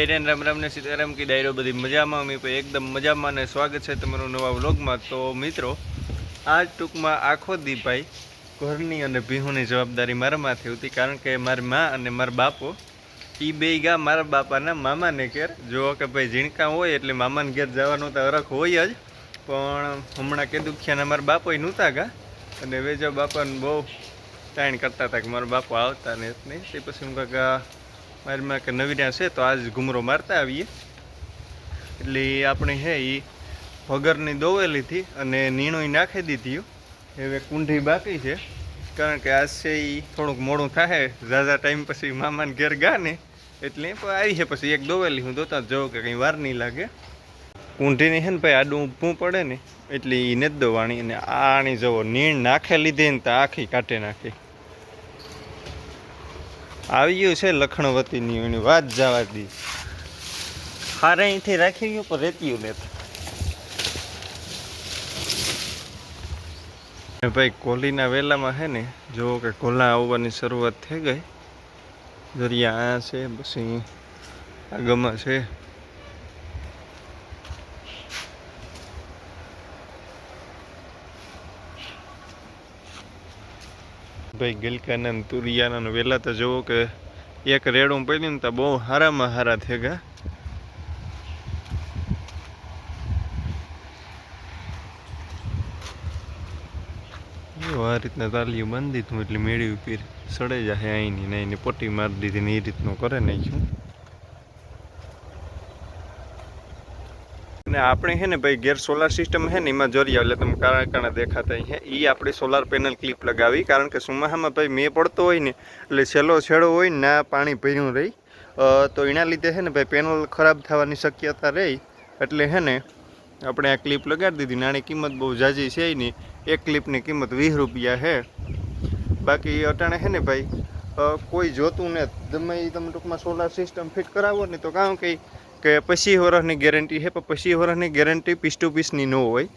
જય રેન રામ રામ ને સીતારામ કી ડાયરો બધી મજામાં અમે ભાઈ એકદમ મજામાં ને સ્વાગત છે તમારું નવા વ્લોગમાં। તો મિત્રો આજ ટૂંકમાં આખો દી ભાઈ ઘરની અને ભીહુની જવાબદારી મારા માથે હતી, કારણ કે મારી મા અને મારા બાપો એ બે ગા મારા બાપાના મામાને ઘેર। જો કે ભાઈ ઝીણકા હોય એટલે મામાને ઘેર જવાનો તો અરખ હોય જ, પણ હમણાં કેદુખ્યાના મારા બાપો નહોતા ગા અને વેજા બાપાને બહુ તાણ કરતા હતા કે મારા બાપો આવતા ને નહીં। તે પછી હું કાકા મારી માં કે નવીરા છે તો આજ ઘૂમરો મારતા આવીએ। એટલે આપણે હે એ ભગરની દોવેલી હતી અને નીણું નાખી દીધી। હવે કુંઢી બાકી છે, કારણ કે આજ છે એ થોડુંક મોડું થાય, ઝાઝા ટાઈમ પછી મામાને ઘેર ગા ને એટલે આવી છે। પછી એક દોવેલી હું દોતા જોઉં કે કંઈ વાર નહીં લાગે। કુંઢીની છે ને ભાઈ આડું ઊભું પડે ને એટલે એ નથી દોવાણી, અને આણી જવો નીણ નાખે લીધે ને તો આખી કાઢે નાખી। આવી ગયું છે લખણવતીની એની વાત જવા દી, હારે અહીંથી રાખી ગયું પણ રેતીયું લેતા। ભાઈ કોલીના વેલામાં છે ને જો કે કોલા આવવાની શરૂઆત થઈ ગઈ। દરિયા આ છે, પછી આગમાં છે। ભાઈ ગલકાના તુરિયાના વેલા તો જુઓ કે એક રેડું પડ્યું ને તો બહુ હારામાં હારા થઈ ગયા। આ રીતના તાલીઓ બાંધી દીધું એટલે મેળી ઉપર સડે જાય અહીંની ને એની પટ્ટી મારી દીધી ને એ રીતનું કરે નાખ્યું। ને આપણે છે ને ભાઈ ઘેર સોલાર સિસ્ટમ છે ને એમાં જોરિયા એટલે તમે કાણા કાણા દેખાતા છે એ આપણે સોલાર પેનલ ક્લિપ લગાવી, કારણ કે સુમાહામાં ભાઈ મેં પડતો હોય ને એટલે છેલ્લો છેડો હોય ને ના પાણી ભર્યું રહી તો એના લીધે છે ને ભાઈ પેનલ ખરાબ થવાની શક્યતા રહી। એટલે છે ને આપણે આ ક્લિપ લગાડી દીધી। નાની કિંમત બહુ ઝાઝી છે નહીં, એક ક્લિપની કિંમત 20 રૂપિયા છે। બાકી અટાણે છે ને ભાઈ કોઈ જોતું ને ગમે તમે ટૂંકમાં સોલાર સિસ્ટમ ફિટ કરાવો ને તો કામ કે 25 વર્ષની ગેરંટી છે, પણ 25 વર્ષની ગેરંટી પીસ ટુ પીસની ન હોય।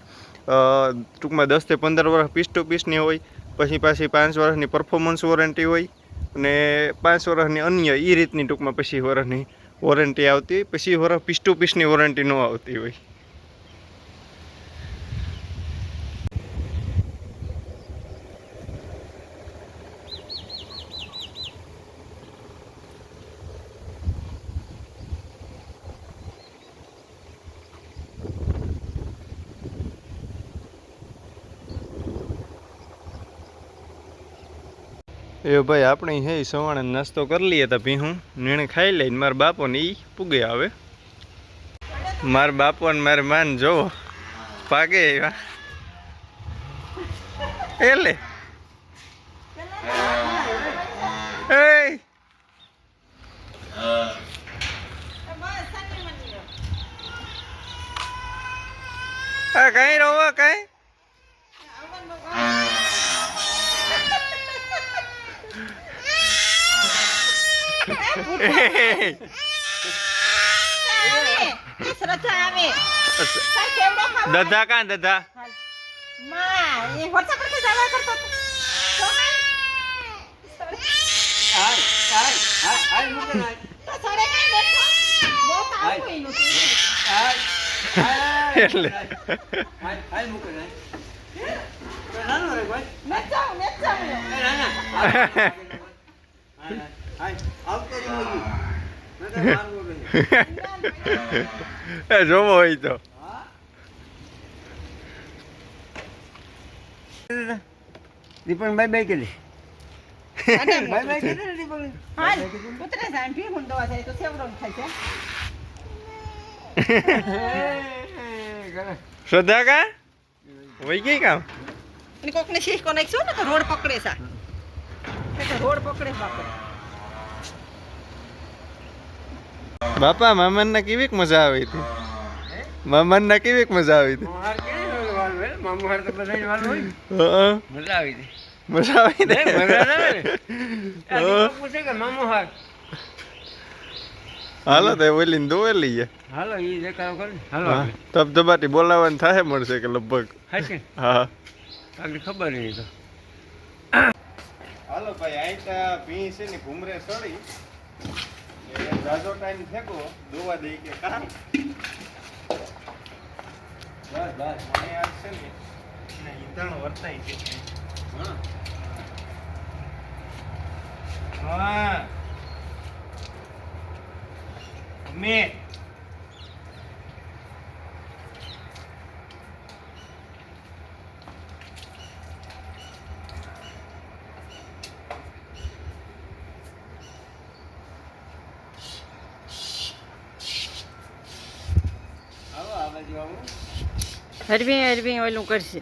ટૂંકમાં 10 થી 15 વર્ષ પીસ ટુ પીસની હોય, પછી પાછી 5 વર્ષની પરફોર્મન્સ વોરંટી હોય અને 5 વર્ષની અન્ય એ રીતની ટૂંકમાં 25 વર્ષની વોરંટી આવતી હોય। 25 વર્ષ પીસ ટુ પીસની વોરંટી ન આવતી હોય। એ ભાઈ આપણે હે સવાણે નાસ્તો કરી લઈએ તો ભીહું નીણે ખાઈ લઈને મારા બાપો ને એ પૂગે આવે। મારા બાપો ને મારે માન જોવો પાગે એવા એટલે કઈ રોવા કઈ દધા કાં દધા એટલે જોવો હોય તો દીપક બાય બાય કરી બાય બાય કરી દીપક હા પુત્રે સાંભી હું દવા થાય તો સેવડો થાય છે। શ્રદ્ધા કા વઈ ગઈ કામ અને કોકને શીશ કો નાખ્યો ને તો રોડ પકડે સા તો રોડ પકડે બાપા મામન ના કેવીક મજા આવી હતી? મામન ના કેવીક મજા આવી હતી? મામુ હાર તો બધાય વાલ હોય મજા આવી હતી। મજા આવી ને મજા આવે ને આ પૂછે કે મામુ હાર હાલો તો ઓલી દોવે લઈએ। હાલો ઈ દેખાવ કર હાલો ધબધબાટી બોલાવવાનું થાય મળશે કે લગભગ હાશે હા આગળ ખબર નહીં તો હાલો ભાઈ આઈતા ભી છે ને ઘુમરે સડી જાજો ટાઈમ થેકો દોવા દઈ કે કામ બસ બસ મને યાદ છે ને ઈંધણ વર્તાય છે હા હા મેં હરવી ઓલું કરશે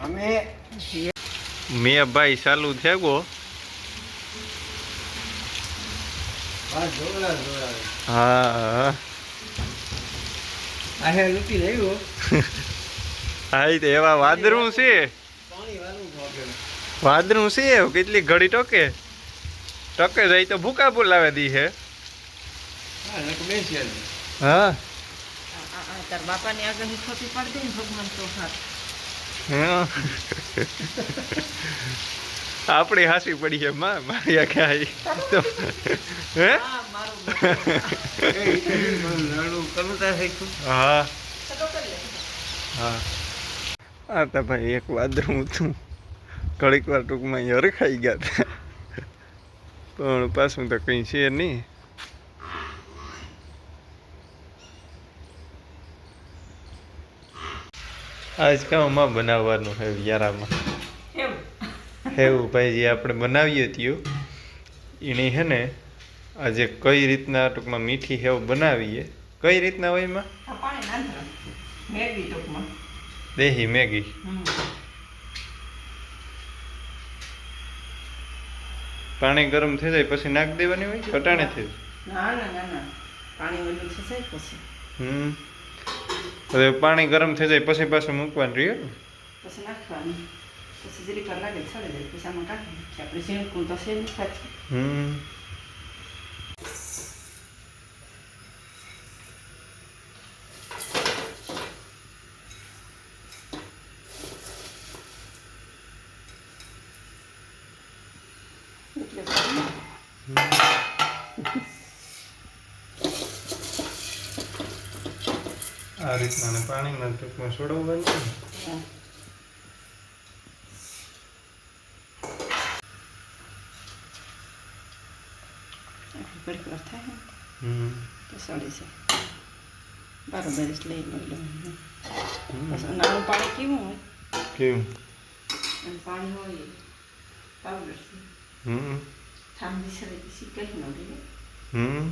અમે મેં ભાઈ ચાલુ થેગો બસ જોડા હા આહે લૂટી લેવું હા તો એવા વાદરું છે પાણી વાળું ખાવ વાદરું છે એવું કેટલી ઘડી ટકે જાય તો ભૂકા બોલાવે દી હે હા લક બેસી હા તાર બાપાની આગાહી ખોટી પડતી ને ભગવાન તો હાથ હા. આપણી હાસી પડી છે માં મારી આખે આવી તો હે હા મારું લડું કરતા શીખું હા સડો કરી લે હા આ તો ભાઈ એક વાદરું હતું ઘડીક વાર ટૂંકમાં અહીંયા રખાઈ ગયા હતા પણ પાછું તો કંઈ છે નહીં આજ કામમાં બનાવવાનું છે યારામાં એમ એવું ભાઈ જે આપણે બનાવીએ ત્યું એની હે ને આજે કઈ રીતના ટૂંકમાં મીઠી હેવ બનાવીએ કઈ રીતના હોય એમાં આ પાણી નાંધણ મેગી ટૂંકમાં દેહી મેગી પાણી ગરમ થઈ જાય પછી નાખી દેવાની હોય કટાણે થઈ ના ના ના ના પાણી ઓલું છે સાહેબ પછી હવે પાણી ગરમ થઈ જાય પછી પાછું મૂકવાનું રહ્યું ને પછી નાખવાનું પછી જરીક વાર લાગે છોડી દે પછી આમાં કાઢી આપણે શેણકું તો છે નહીં ખાતું એટલે આ રીતના પાણીમાં ટૂંકમાં છોડવવાનું હા. ઘડીક વાર થાય ને તો સડી છે બરાબર જ લઈ લઉં પછી નાનું પાણી કેવું હોય કેવું અને પાણી હોય પાવડર ઠાંડી સડે પછી કંઈ ન લઈએ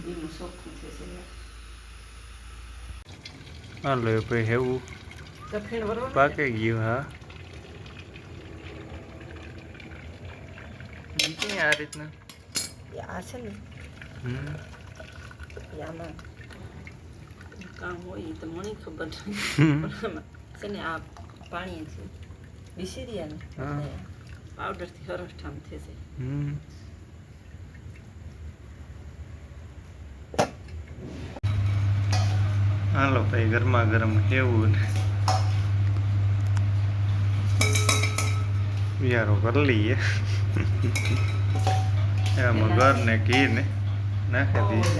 એનું ચોખ્ખું થશે હાલો ભાઈ હેવું તો ફેર બરોબર પાકી ગયું હા આ રીતના આ છે ને આમાં કામ હોય એ તો મને ખબર છે ને આ પાણી છે વિસર્યા ને પાવડરથી સરસ ઠામ થશે હાલો ભાઈ ગરમા ગરમ કેવું ને વિયારો કરી લઈએ એમાં ઘર ને ઘી ને નાખી દઈએ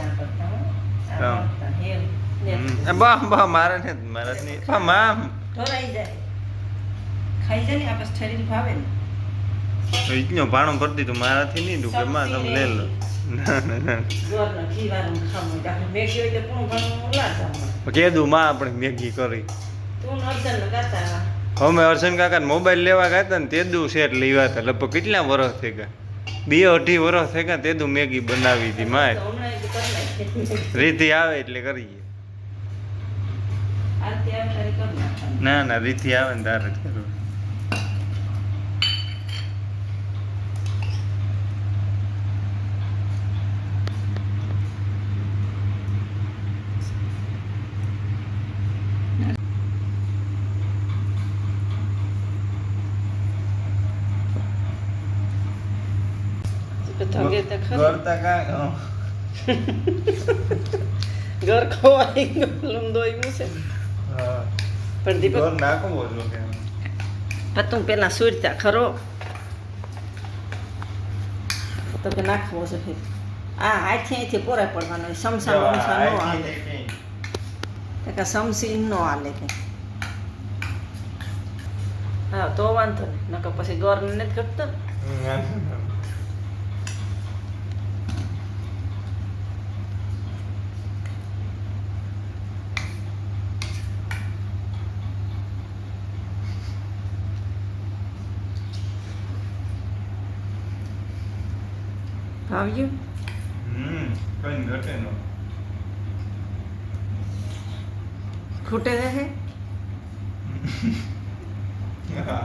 બા બા મારે ને મારે નહીં બા મામ ઢોરાઈ જાય ખાઈ જાય ને આ પછી શરીર ભાવે ને ઈજનો ભાણું કરી દીધું મારાથી નહીં દુખે માં તમે લઈ લો ના ના ના ગોળનું ઘી વાળું ખાવું આપણે મેગી હોય તો પૂરું ઘણું ઉલાડતા કીધું માં આપણે મેગી કરી તું અર્જન લગાતા અમે અર્જન કાકા મોબાઈલ લેવા ગયા હતા ને તેદું સેટ લેવા હતા લગભગ કેટલા વર્ષ થઈ ગયા 2-2.5 વર્ષ થઈ ગયા તેદું મેગી બનાવી હતી માય રીતિ આવે એટલે કરીએ ના ના રીતિ આવે ને તારે જ કરવું કરતા કરતા કા ઘર ખોવાઈ ગયું દોયું છે હા પણ દીપક ઘર નાખવો જો કે પણ તું પેલા સુરતા ખરો તો કે નાખવો છે આ હાથે અહીંથી પોરે પડવાનો હોય. સમસા બમસા ન હાલે તો કે સમસી ન હાલે કે હા તો વાંધો નહીં નકર પછી ગોર નથી ઘટતો ને. ભાવ્યું કઈ ઘટે ન ખૂટે રહે હા